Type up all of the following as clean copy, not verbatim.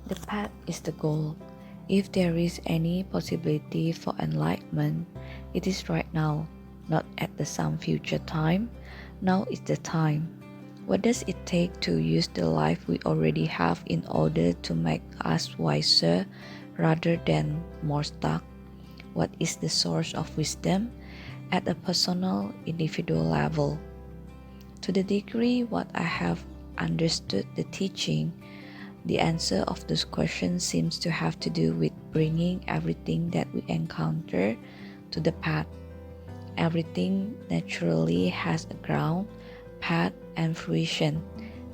The path is the goal. If there is any possibility for enlightenment, it is right now, not at some future time. Now is the time. What does it take to use the life we already have in order to make us wiser rather than more stuck? What is the source of wisdom at a personal, individual level? To the degree what I have understood the teaching, the answer of this question seems to have to do with bringing everything that we encounter to the path. Everything naturally has a ground, path, and fruition.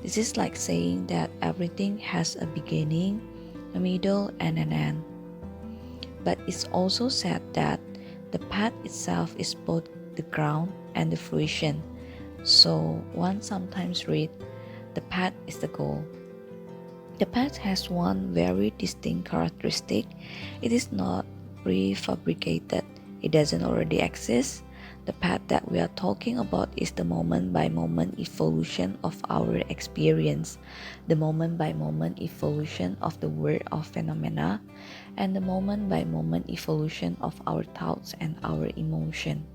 This is like saying that everything has a beginning, a middle, and an end. But it's also said that the path itself is both the ground and the fruition. So one sometimes read, the path is the goal. The path has one very distinct characteristic. It is not prefabricated. It doesn't already exist. The path that we are talking about is the moment-by-moment evolution of our experience, the moment-by-moment evolution of the world of phenomena, and the moment-by-moment evolution of our thoughts and our emotion.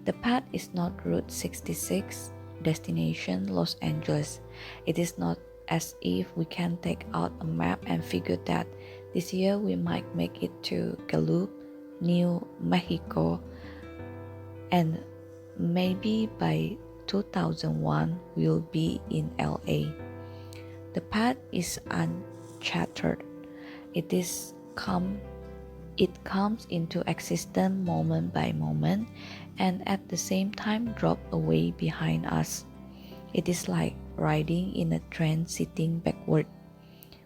The path is not Route 66, destination Los Angeles. It is not as if we can take out a map and figure that this year we might make it to Gallup, New Mexico, and maybe by 2001 we'll be in LA. The path is uncharted. It comes into existence moment by moment and at the same time drop away behind us. It is like riding in a train sitting backward.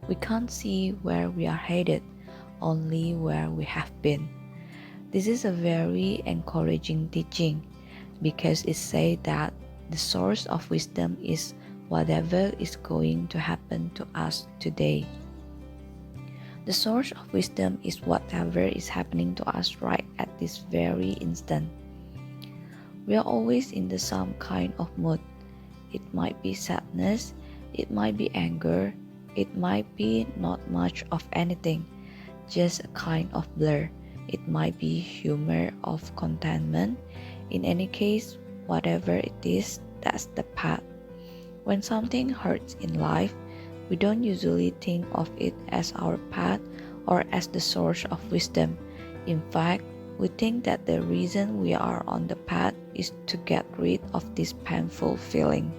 We can't see where we are headed, only where we have been. This is a very encouraging teaching because it says that the source of wisdom is whatever is going to happen to us today. The source of wisdom is whatever is happening to us right at this very instant. We are always in some kind of mood. It might be sadness, it might be anger, it might be not much of anything, just a kind of blur. It might be humor of contentment. In any case, whatever it is, that's the path. When something hurts in life, we don't usually think of it as our path or as the source of wisdom. In fact, we think that the reason we are on the path is to get rid of this painful feeling.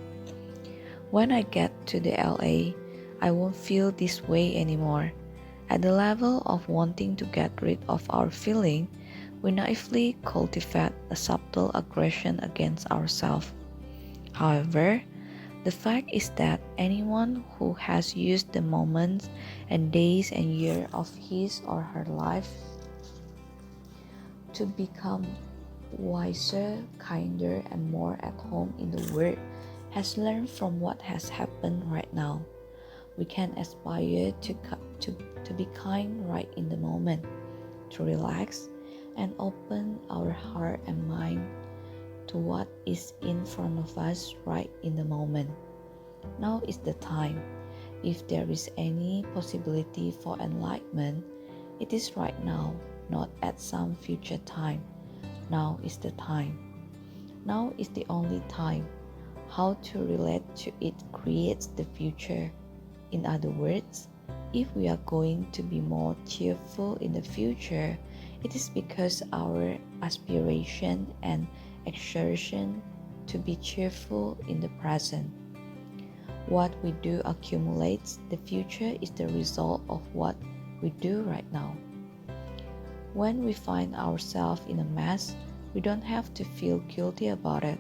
When I get to the LA, I won't feel this way anymore. At the level of wanting to get rid of our feeling, we naively cultivate a subtle aggression against ourselves. However, the fact is that anyone who has used the moments and days and years of his or her life to become wiser, kinder, and more at home in the world has learned from what has happened right now. We can aspire to be kind right in the moment, to relax and open our heart and mind to what is in front of us right in the moment. Now is the time. If there is any possibility for enlightenment, it is right now, not at some future time. Now is the time. Now is the only time. How to relate to it creates the future. In other words, if we are going to be more cheerful in the future, it is because our aspiration and exertion to be cheerful in the present. What we do accumulates. The future is the result of what we do right now. When we find ourselves in a mess, we don't have to feel guilty about it.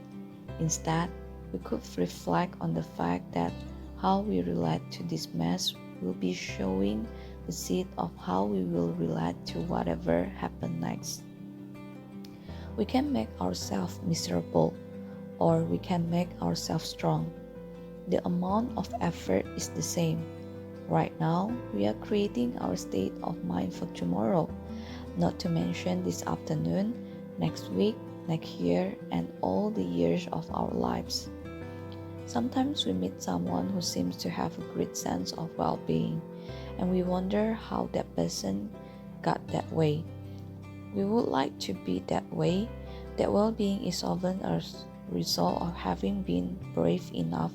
Instead, we could reflect on the fact that how we relate to this mess will be showing the seed of how we will relate to whatever happens next. We can make ourselves miserable, or we can make ourselves strong. The amount of effort is the same. Right now, we are creating our state of mind for tomorrow, not to mention this afternoon, next week, next year, and all the years of our lives. Sometimes we meet someone who seems to have a great sense of well-being. and we wonder how that person got that way. We would like to be that way. That well-being is often a result of having been brave enough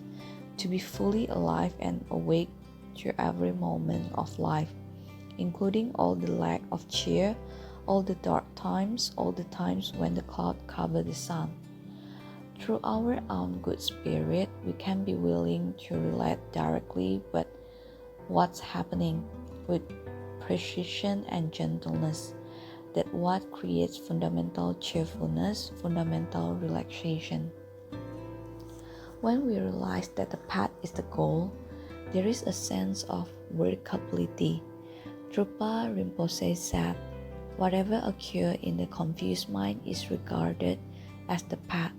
to be fully alive and awake to every moment of life, including all the lack of cheer, all the dark times, all the times when the cloud covered the sun. Through our own good spirit, we can be willing to relate directly with what's happening with precision and gentleness. That what creates fundamental cheerfulness, fundamental relaxation. When we realize that the path is the goal, there is a sense of workability. Drupa Rinpoche said, whatever occurs in the confused mind is regarded as the path.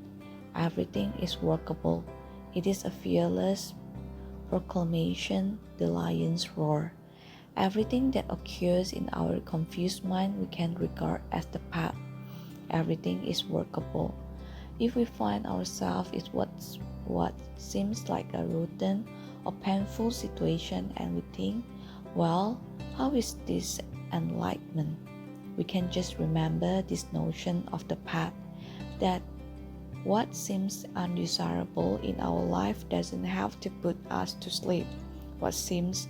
Everything is workable. It is a fearless proclamation, the lion's roar. Everything that occurs in our confused mind we can regard as the path. Everything is workable. If we find ourselves in what seems like a rotten or painful situation and we think, well, how is this enlightenment? We can just remember this notion of the path, that what seems undesirable in our life doesn't have to put us to sleep. What seems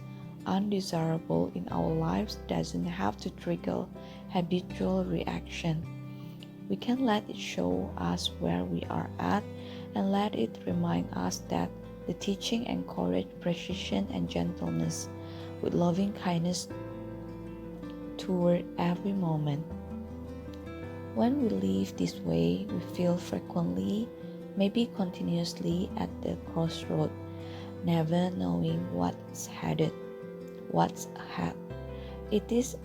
undesirable in our lives doesn't have to trigger habitual reaction. We can let it show us where we are at and let it remind us that the teaching encourages precision and gentleness with loving kindness toward every moment. When we live this way, we feel frequently, maybe continuously at the crossroad, never knowing what's ahead. It is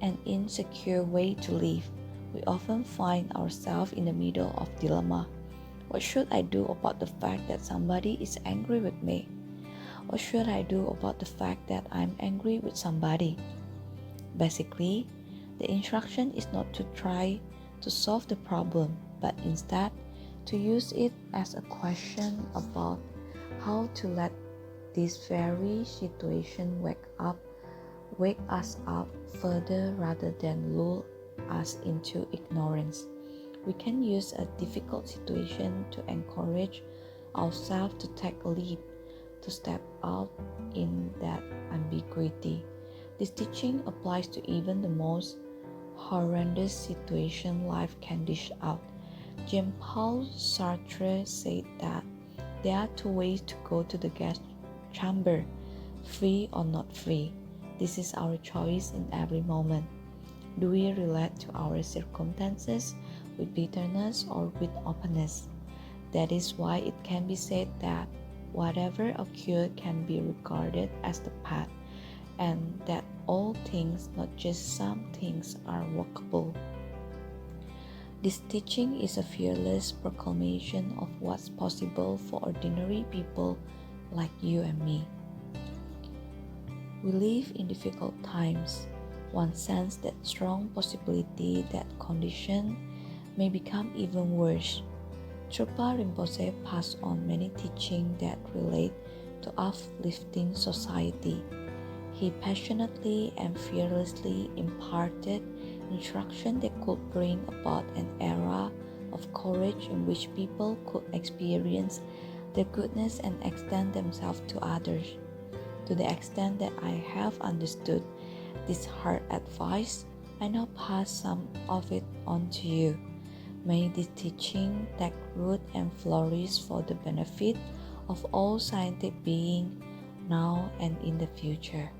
an insecure way to live. We often find ourselves in the middle of dilemma. What should I do about the fact that somebody is angry with me? What should I do about the fact that I'm angry with somebody? Basically, the instruction is not to try to solve the problem, but instead to use it as a question about how to let this very situation wake us up further rather than lull us into ignorance. We can use a difficult situation to encourage ourselves to take a leap, to step out in that ambiguity. This teaching applies to even the most horrendous situation life can dish out. Jean-Paul Sartre said that there are two ways to go to the gas chamber, free or not free. This is our choice in every moment. Do we relate to our circumstances with bitterness or with openness? That is why it can be said that whatever occurs can be regarded as the path, and that all things, not just some things, are workable. This teaching is a fearless proclamation of what's possible for ordinary people like you and me. We live in difficult times. One senses that strong possibility that condition may become even worse. Trungpa Rinpoche passed on many teachings that relate to uplifting society. He passionately and fearlessly imparted instruction that could bring about an era of courage in which people could experience the goodness and extend themselves to others. To the extent that I have understood this hard advice, I now pass some of it on to you. May this teaching take root and flourish for the benefit of all scientific beings now and in the future.